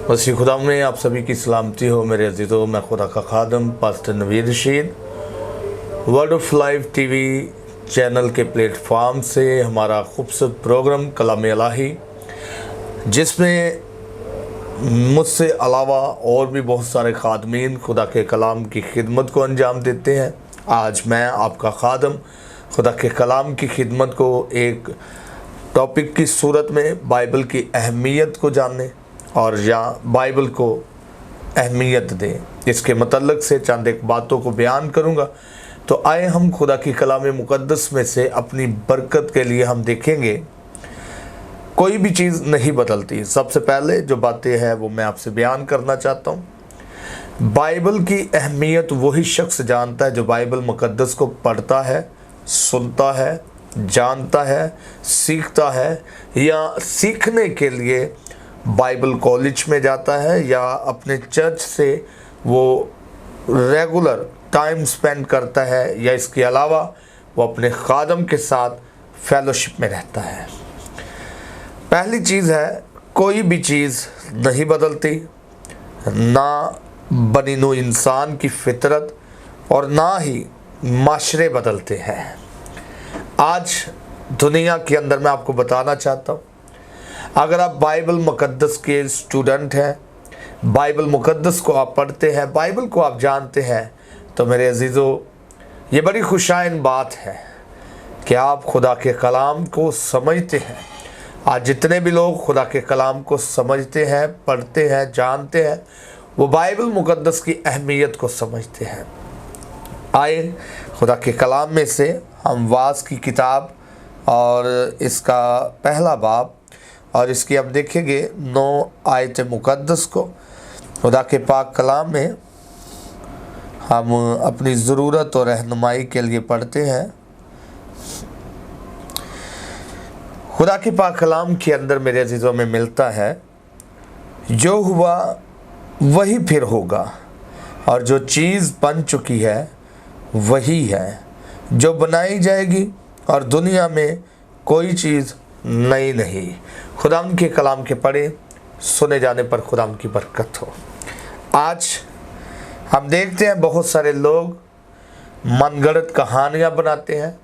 मसीह खुदा में आप सभी की सलामती हो मेरे अजीज़ों। मैं खुदा का खादम pastor Naveed Rashid word of life TV channel के प्लेटफॉर्म से हमारा खूबसूरत प्रोग्राम कलाम इलाही, जिसमें मुझसे अलावा और भी बहुत सारे खादमीन खुदा के कलाम की खिदमत को अंजाम देते हैं। आज मैं आपका खादम खुदा के कलाम की खिदमत को एक टॉपिक की सूरत में बाइबल की अहमियत को जानने और या बाइबल को अहमियत दें, इसके मतलब से चंद एक बातों को बयान करूंगा। तो आए हम खुदा की कलाम मुकद्दस में से अपनी बरकत के लिए हम देखेंगे कोई भी चीज़ नहीं बदलती। सबसे पहले जो बातें हैं वो मैं आपसे बयान करना चाहता हूँ। बाइबल की अहमियत वही शख्स जानता है जो बाइबल मुकद्दस को पढ़ता है, सुनता है, जानता है, सीखता है या सीखने के लिए बाइबल कॉलेज में जाता है या अपने चर्च से वो रेगुलर टाइम स्पेंड करता है या इसके अलावा वो अपने खादम के साथ फेलोशिप में रहता है। पहली चीज़ है, कोई भी चीज़ नहीं बदलती, ना बनी नू इंसान की फितरत और ना ही माशरे बदलते हैं। आज दुनिया के अंदर मैं आपको बताना चाहता हूँ, अगर आप बाइबल मुकद्दस के स्टूडेंट हैं, बाइबल मुकद्दस को आप पढ़ते हैं, बाइबल को आप जानते हैं, तो मेरे अजीज़ों ये बड़ी खुशाइन बात है कि आप खुदा के कलाम को समझते हैं। आज जितने भी लोग खुदा के कलाम को समझते हैं, पढ़ते हैं, जानते हैं, वो बाइबल मुकद्दस की अहमियत को समझते हैं। आए खुदा के कलाम में से हम वास की किताब और इसका पहला बाब और इसकी अब देखेंगे 9 आयत मुकद्दस को। खुदा के पाक कलाम में हम अपनी ज़रूरत और रहनुमाई के लिए पढ़ते हैं। खुदा के पाक कलाम के अंदर मेरे अजीज़ों में मिलता है, जो हुआ वही फिर होगा और जो चीज़ बन चुकी है वही है जो बनाई जाएगी और दुनिया में कोई चीज़ नई नहीं। खुदाम के कलाम के पढ़े सुने जाने पर खुदाम की बरकत हो। आज हम देखते हैं बहुत सारे लोग मनगढ़ंत कहानियाँ बनाते हैं,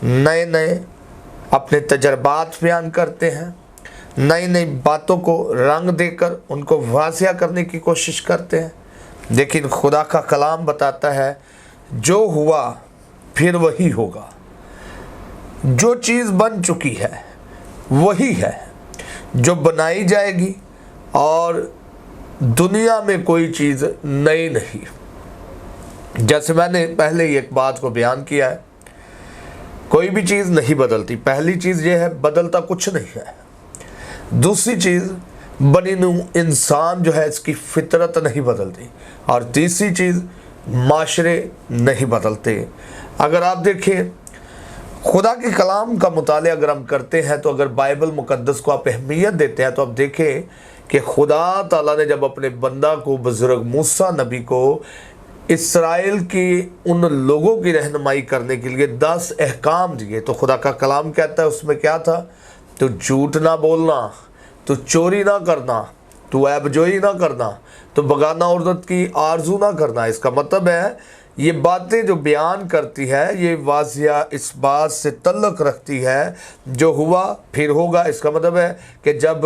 नए नए अपने तजर्बात बयान करते हैं, नई नई बातों को रंग देकर उनको वाज़िया करने की कोशिश करते हैं। लेकिन खुदा का कलाम बताता है, जो हुआ फिर वही होगा, जो चीज़ बन चुकी है वही है जो बनाई जाएगी और दुनिया में कोई चीज़ नई नहीं। जैसे मैंने पहले ही एक बात को बयान किया है, कोई भी चीज़ नहीं बदलती। पहली चीज़ ये है, बदलता कुछ नहीं है। दूसरी चीज़, बनी नू इंसान जो है इसकी फितरत नहीं बदलती। और तीसरी चीज़, माशरे नहीं बदलते। अगर आप देखें खुदा के कलाम का मुताला अगर हम करते हैं, तो अगर बाइबल मुकद्दस को आप अहमियत देते हैं, तो आप देखें कि खुदा ताला ने जब अपने बंदा को बुज़ुर्ग मूसा नबी को इस्राएल की उन लोगों की रहनुमाई करने के लिए 10 अहकाम दिए, तो खुदा का कलाम कहता है उसमें क्या था, तो झूठ ना बोलना, तो चोरी ना करना, तो ऐबजोई ना करना, तो बगाना औरत की आरजू ना करना। इसका मतलब है ये बातें जो बयान करती है ये वाज़िया इस बात से तल्लुक़ रखती है जो हुआ फिर होगा। इसका मतलब है कि जब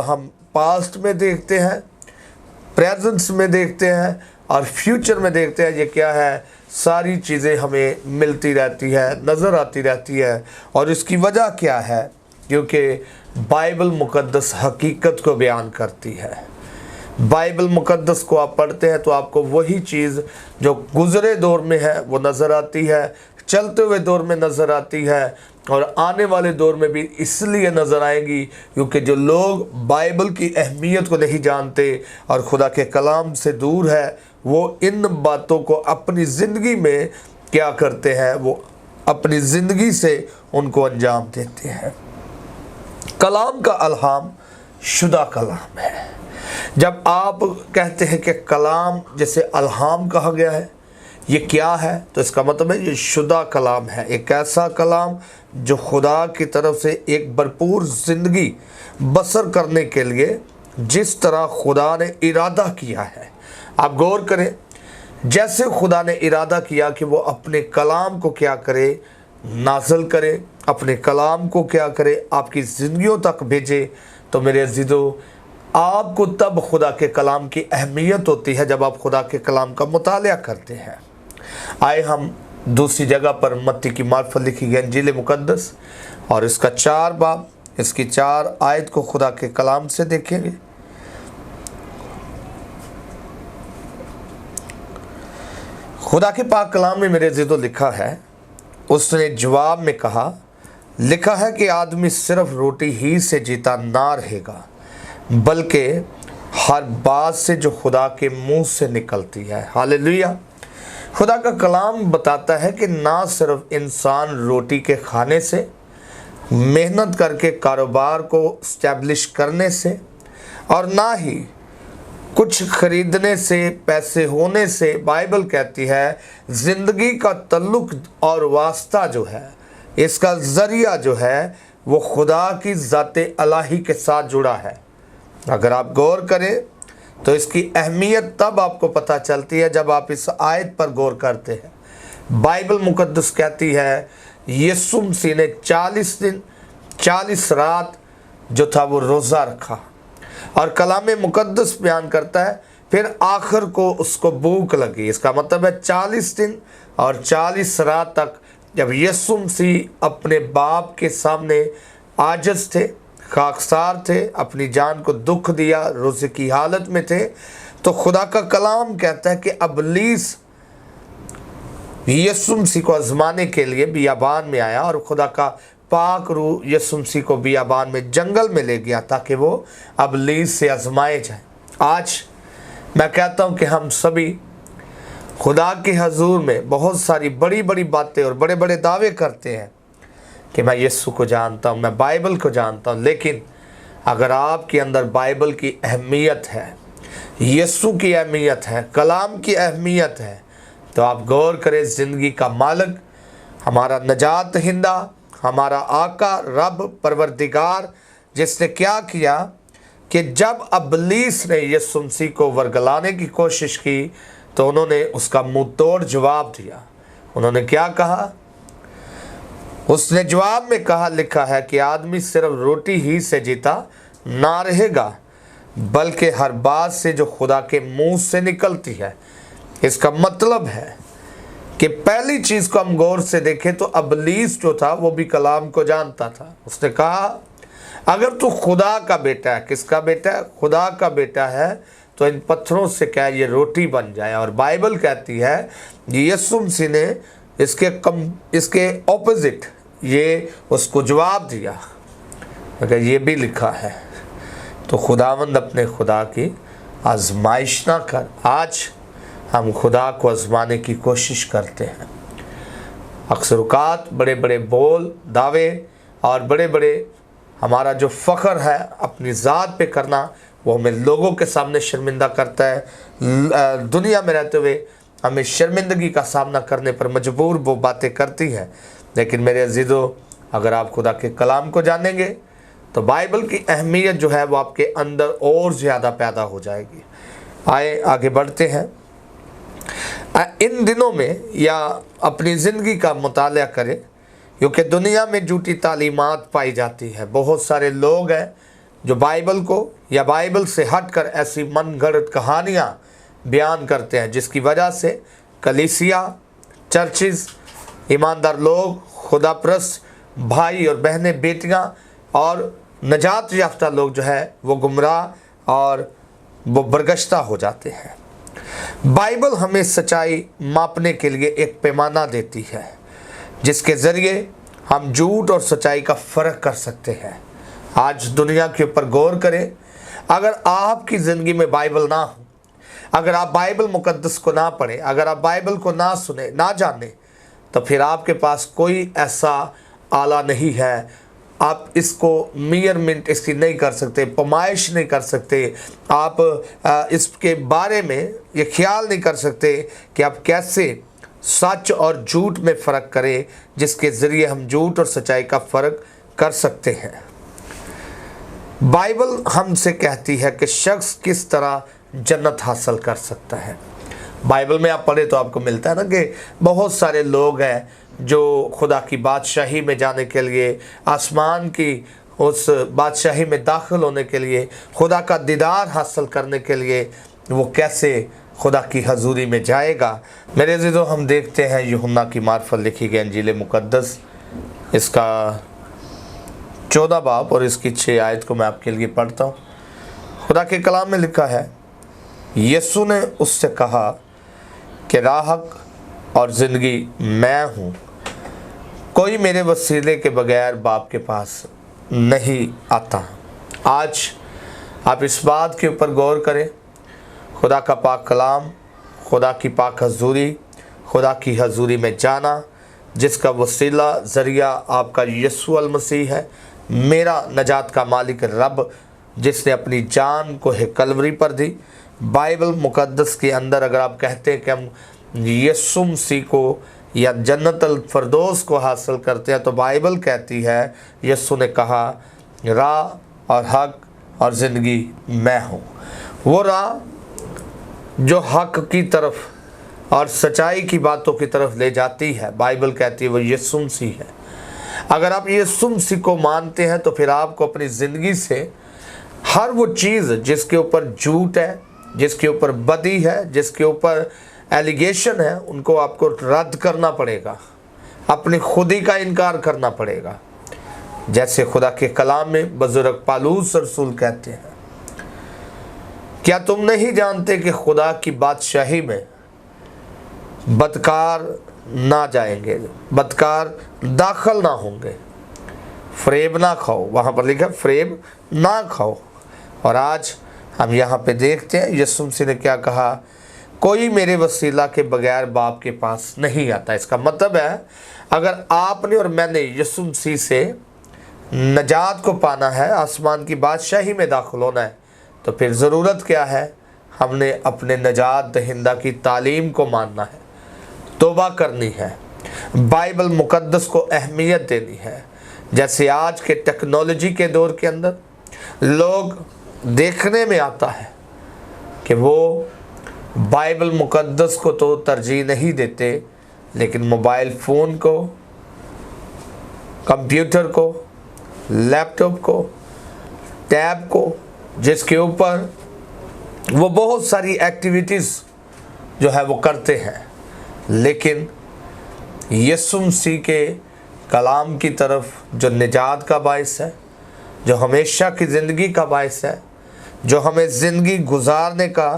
हम पास्ट में देखते हैं, प्रेजेंट्स में देखते हैं और फ्यूचर में देखते हैं, ये क्या है, सारी चीज़ें हमें मिलती रहती है, नज़र आती रहती है। और इसकी वजह क्या है, क्योंकि बाइबल मुकद्दस हकीकत को बयान करती है। बाइबल मुकद्दस को आप पढ़ते हैं तो आपको वही चीज़ जो गुज़रे दौर में है वो नज़र आती है, चलते हुए दौर में नज़र आती है और आने वाले दौर में भी इसलिए नज़र आएगी क्योंकि जो लोग बाइबल की अहमियत को नहीं जानते और खुदा के कलाम से दूर है, वो इन बातों को अपनी ज़िंदगी में क्या करते हैं, वो अपनी ज़िंदगी से उनको अंजाम देते हैं। कलाम का अल्हाम शुदा कलाम है। जब आप कहते हैं कि कलाम जैसे अल्हाम कहा गया है, ये क्या है, तो इसका मतलब है ये शुदा कलाम है, एक ऐसा कलाम जो खुदा की तरफ से एक भरपूर ज़िंदगी बसर करने के लिए जिस तरह खुदा ने इरादा किया है। आप गौर करें, जैसे खुदा ने इरादा किया कि वो अपने कलाम को क्या करे, नाज़िल करे, अपने कलाम को क्या करे, आपकी ज़िंदगियों तक भेजे। तो मेरे अज़ीज़ों, आपको तब खुदा के कलाम की अहमियत होती है जब आप खुदा के कलाम का मुतालिया करते हैं। आए हम दूसरी जगह पर मत्ती की मार्फत लिखी गई इंजील मुकद्दस और इसका 4 बाब, इसकी 4 आयत को खुदा के कलाम से देखेंगे। खुदा के पाक कलाम में मेरे अज़ीज़ों लिखा है, उसने जवाब में कहा, लिखा है कि आदमी सिर्फ रोटी ही से जीता ना रहेगा, बल्कि हर बात से जो खुदा के मुंह से निकलती है। हालेलुया। खुदा का कलाम बताता है कि ना सिर्फ इंसान रोटी के खाने से, मेहनत करके कारोबार को स्टैब्लिश करने से, और ना ही कुछ खरीदने से, पैसे होने से, बाइबल कहती है ज़िंदगी का तल्लुक और वास्ता जो है, इसका ज़रिया जो है वो खुदा की ज़ाते इलाही के साथ जुड़ा है। अगर आप गौर करें तो इसकी अहमियत तब आपको पता चलती है जब आप इस आयत पर गौर करते हैं। बाइबल मुकद्दस कहती है यीशु मसीह ने 40 दिन 40 रात जो था वो रोज़ा रखा, और कलाम मुकद्दस बयान करता है फिर आखिर को उसको भूख लगी। इसका मतलब है 40 दिन और 40 रात तक जब यीशु मसीह अपने बाप के सामने आजिज़ थे, खाकसार थे, अपनी जान को दुख दिया, रोज़े की हालत में थे, तो खुदा का कलाम कहता है कि इब्लीस यीशु मसीह को आजमाने के लिए बियाबान में आया और खुदा का पाक रूह यीशु मसीह को बियाबान में, जंगल में ले गया ताकि वो इब्लीस से आजमाए जाए। आज मैं कहता हूँ कि हम सभी खुदा के हजूर में बहुत सारी बड़ी बड़ी बातें और बड़े बड़े दावे करते हैं कि मैं यीशु को जानता हूँ, मैं बाइबल को जानता हूँ, लेकिन अगर आपके अंदर बाइबल की अहमियत है, यीशु की अहमियत है, कलाम की अहमियत है, तो आप गौर करें, ज़िंदगी का मालिक, हमारा नजात दहिंदा, हमारा आका रब परवरदिगार, जिसने क्या किया कि जब इब्लीस ने यीशु मसीह को वरगलाने की कोशिश की तो उन्होंने उसका मुंह तोड़ जवाब दिया। उन्होंने क्या कहा? उसने जवाब में कहा, लिखा है कि आदमी सिर्फ रोटी ही से जीता ना रहेगा, बल्कि हर बात से जो खुदा के मुंह से निकलती है। इसका मतलब है कि पहली चीज़ को हम गौर से देखें तो इब्लीस जो था वो भी कलाम को जानता था। उसने कहा अगर तू खुदा का बेटा है, किसका बेटा है? खुदा का बेटा है, तो इन पत्थरों से क्या ये रोटी बन जाए। और बाइबल कहती है यीशु मसीह ने इसके ऑपोजिट ये उसको जवाब दिया। अगर ये भी लिखा है तो खुदावंद अपने खुदा की आजमाइश ना कर। आज हम खुदा को आजमाने की कोशिश करते हैं। अक्सर औक़ात बड़े बड़े बोल, दावे और बड़े बड़े हमारा जो फ़ख्र है अपनी ज़ात पे करना, वो हमें लोगों के सामने शर्मिंदा करता है। दुनिया में रहते हुए हमें शर्मिंदगी का सामना करने पर मजबूर वो बातें करती हैं। लेकिन मेरे अजीज़ों, अगर आप खुदा के कलाम को जानेंगे तो बाइबल की अहमियत जो है वो आपके अंदर और ज़्यादा पैदा हो जाएगी। आए आगे बढ़ते हैं। इन दिनों में या अपनी ज़िंदगी का मुतालिया करें, क्योंकि दुनिया में झूठी तालीमात पाई जाती है। बहुत सारे लोग हैं जो बाइबल को या बाइबल से हटकर ऐसी मनगढ़ंत कहानियाँ बयान करते हैं, जिसकी वजह से कलीसिया, चर्चिज़, ईमानदार लोग, खुदाप्रस्त भाई और बहनें, बेटियाँ और नजात याफ्ता लोग जो है वो गुमराह और वो बरगश्ता हो जाते हैं। बाइबल हमें सच्चाई मापने के लिए एक पैमाना देती है, जिसके ज़रिए हम झूठ और सच्चाई का फ़र्क कर सकते हैं। आज दुनिया के ऊपर गौर करें, अगर आपकी ज़िंदगी में बाइबल ना हो, अगर आप बाइबल मुकद्दस को ना पढ़ें, अगर आप बाइबल को ना सुने, ना जाने, तो फिर आपके पास कोई ऐसा आला नहीं है। आप इसको मेजरमेंट इसकी नहीं कर सकते, पैमाइश नहीं कर सकते। आप इसके बारे में ये ख्याल नहीं कर सकते कि आप कैसे सच और झूठ में फ़र्क करें, जिसके ज़रिए हम झूठ और सच्चाई का फ़र्क कर सकते हैं। बाइबल हमसे कहती है कि शख्स किस तरह जन्नत हासिल कर सकता है। बाइबल में आप पढ़े तो आपको मिलता है ना कि बहुत सारे लोग हैं जो खुदा की बादशाही में जाने के लिए, आसमान की उस बादशाही में दाखिल होने के लिए, खुदा का दीदार हासिल करने के लिए वो कैसे खुदा की हजूरी में जाएगा। मेरे अज़ीज़ों, हम देखते हैं यूहन्ना की मार्फत लिखी गई इंजील मुक़द्दस, इसका 14 बाब और इसकी 6 आयत को मैं आपके लिए पढ़ता हूँ। खुदा के कलाम में लिखा है, यीशु ने उससे कहा कि राहक और ज़िंदगी मैं हूँ, कोई मेरे वसीले के बगैर बाप के पास नहीं आता। आज आप इस बात के ऊपर गौर करें, खुदा का पाक कलाम, खुदा की पाक हजूरी, खुदा की हजूरी में जाना, जिसका वसीला ज़रिया आपका यीशु अल मसीह है, मेरा नजात का मालिक रब, जिसने अपनी जान को कलवरी पर दी। बाइबल मुक़द्दस के अंदर अगर आप कहते हैं कि हम यीशु मसीह को या जन्नत अल फरदौस को हासिल करते हैं, तो बाइबल कहती है यीशु ने कहा, राह और हक और ज़िंदगी मैं हूँ। वो राह जो हक की तरफ और सच्चाई की बातों की तरफ ले जाती है, बाइबल कहती है वो यीशु मसीह है। अगर आप यीशु मसीह को मानते हैं तो फिर आपको अपनी ज़िंदगी से हर वो चीज़ जिसके ऊपर झूठ है, जिसके ऊपर बदी है, जिसके ऊपर एलिगेशन है, उनको आपको रद्द करना पड़ेगा, अपनी खुदी का इनकार करना पड़ेगा। जैसे खुदा के कलाम में बुजुर्ग पालूस रसूल कहते हैं, क्या तुम नहीं जानते कि खुदा की बादशाही में बदकार ना जाएंगे, बदकार दाखिल ना होंगे, फरेब ना खाओ, वहाँ पर लिखा फरेब ना खाओ। और आज हम यहाँ पे देखते हैं यीशु मसीह ने क्या कहा, कोई मेरे वसीला के बगैर बाप के पास नहीं आता। इसका मतलब है अगर आपने और मैंने यीशु मसीह से नजात को पाना है, आसमान की बादशाही में दाखिल होना है, तो फिर ज़रूरत क्या है, हमने अपने नजात दहिंदा की तालीम को मानना है, तौबा करनी है, बाइबल मुक़द्दस को अहमियत देनी है। जैसे आज के टेक्नोलॉजी के दौर के अंदर लोग देखने में आता है कि वो बाइबल मुक़द्दस को तो तरजीह नहीं देते, लेकिन मोबाइल फ़ोन को, कंप्यूटर को, लैपटॉप को, टैब को, जिसके ऊपर वो बहुत सारी एक्टिविटीज़ जो है वो करते हैं, लेकिन यीशु मसीह के कलाम की तरफ जो निजात का बायस है, जो हमेशा की ज़िंदगी का बायस है, जो हमें ज़िंदगी गुजारने का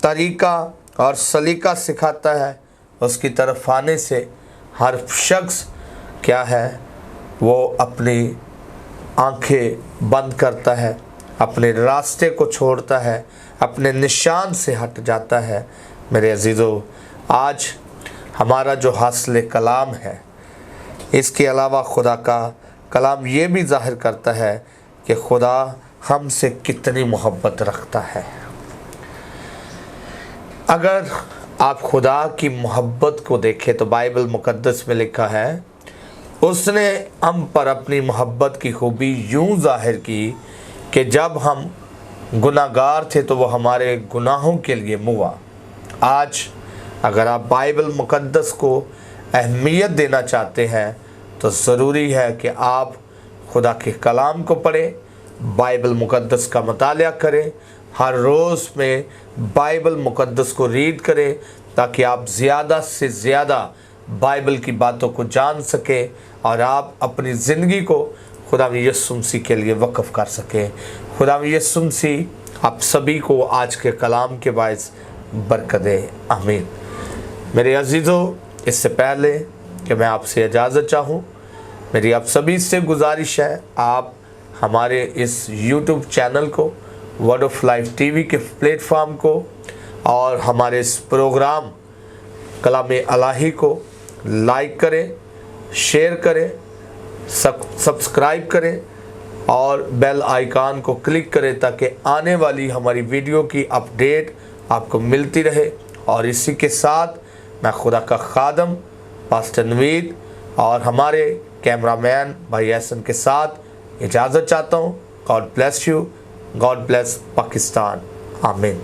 तरीका और सलीका सिखाता है, उसकी तरफ आने से हर शख्स क्या है, वो अपनी आंखें बंद करता है, अपने रास्ते को छोड़ता है, अपने निशान से हट जाता है। मेरे अजीज़ों, आज हमारा जो हासिल कलाम है, इसके अलावा खुदा का कलाम ये भी ज़ाहिर करता है कि खुदा हमसे कितनी मोहब्बत रखता है। अगर आप खुदा की मोहब्बत को देखें तो बाइबल मुक़द्दस में लिखा है, उसने हम पर अपनी मोहब्बत की खूबी यूँ ज़ाहिर की कि जब हम गुनाहगार थे तो वो हमारे गुनाहों के लिए मुआ। आज अगर आप बाइबल मुक़द्दस को अहमियत देना चाहते हैं तो ज़रूरी है कि आप खुदा के कलाम को पढ़ें, बाइबल मुक़द्दस का मुतालिया करें, हर रोज़ में बाइबल मुक़द्दस को रीड करें, ताकि आप ज़्यादा से ज़्यादा बाइबल की बातों को जान सकें और आप अपनी ज़िंदगी को खुदा यीशु मसीह के लिए वक़्फ़ कर सकें। खुदा यीशु मसीह आप सभी को आज के कलाम के बायस बरकत दे, आमीन। मेरे अजीज़ों, इससे पहले कि मैं आपसे इजाज़त चाहूँ, मेरी आप सभी से गुजारिश है, आप हमारे इस YouTube चैनल को, वर्ड ऑफ लाइफ टीवी के प्लेटफॉर्म को और हमारे इस प्रोग्राम कलाम इलाही को लाइक करें, शेयर करें, सब्सक्राइब करें और बेल आइकन को क्लिक करें, ताकि आने वाली हमारी वीडियो की अपडेट आपको मिलती रहे। और इसी के साथ मैं खुदा का खादम पास्टर नवीद और हमारे कैमरामैन भाई एहसन के साथ इजाज़त चाहता हूँ। God bless you, God bless Pakistan, आमीन।